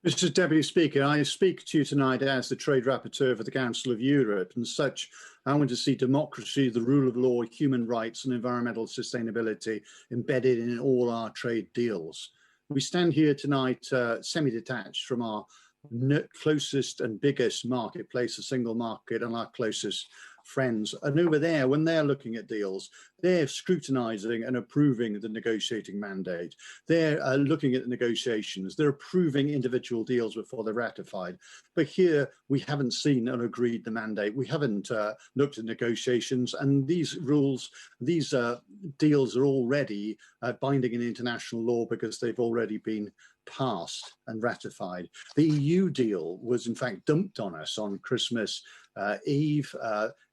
Mr. Deputy Speaker, I speak to you tonight as the Trade Rapporteur for the Council of Europe. And such, I want to see democracy, the rule of law, human rights and environmental sustainability embedded in all our trade deals. We stand here tonight semi-detached from our closest and biggest marketplace, the single market, and our closest friends. And over there, when they're looking at deals, they're scrutinising and approving the negotiating mandate. They're looking at the negotiations. They're approving individual deals before they're ratified. But here, we haven't seen and agreed the mandate. We haven't looked at negotiations. And these rules, these deals are already binding in international law because they've already been passed and ratified. The EU deal was in fact dumped on us on Christmas Eve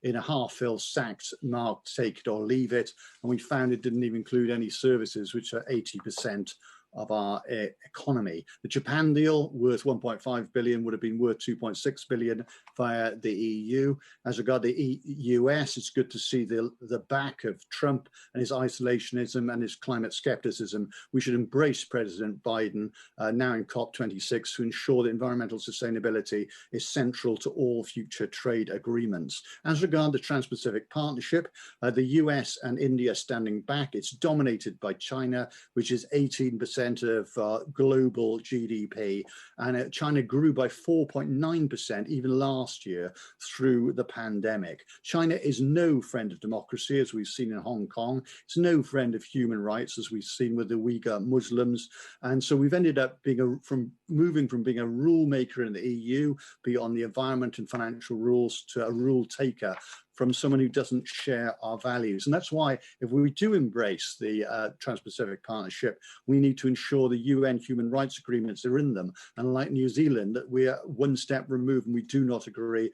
in a half-filled sacked marked take it or leave it, and we found it didn't even include any services, which are 80% of our economy. The Japan deal, worth 1.5 billion, would have been worth 2.6 billion via the EU. As regard the US, it's good to see the back of Trump and his isolationism and his climate skepticism. We should embrace President Biden now in COP26 to ensure that environmental sustainability is central to all future trade agreements. As regard the Trans-Pacific Partnership, the US and India standing back. It's dominated by China, which is 18% of global GDP, and China grew by 4.9% even last year through the pandemic. China is no friend of democracy, as we've seen in Hong Kong. It's no friend of human rights, as we've seen with the Uyghur Muslims. And so we've ended up moving from being a rule maker in the EU, beyond the environment and financial rules, to a rule taker from someone who doesn't share our values. And that's why, if we do embrace the Trans-Pacific Partnership, we need to ensure the UN human rights agreements are in them. And like New Zealand, that we are one step removed and we do not agree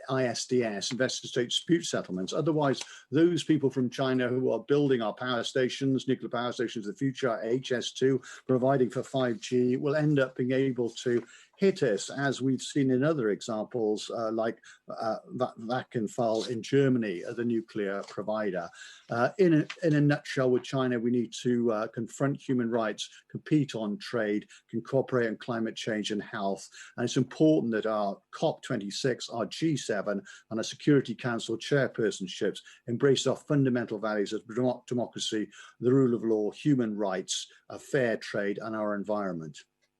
ISDS, investor-state dispute settlements. Otherwise, those people from China who are building our power stations, nuclear power stations of the future, our HS2, providing for 5G, will end up being able to hit us, as we've seen in other examples, like Vattenfall in Germany, the nuclear provider. In a nutshell, with China, we need to confront human rights, compete on trade, can cooperate on climate change and health. And it's important that our COP26, our G7, and our Security Council chairpersonships embrace our fundamental values of democracy, the rule of law, human rights, a fair trade, and our environment.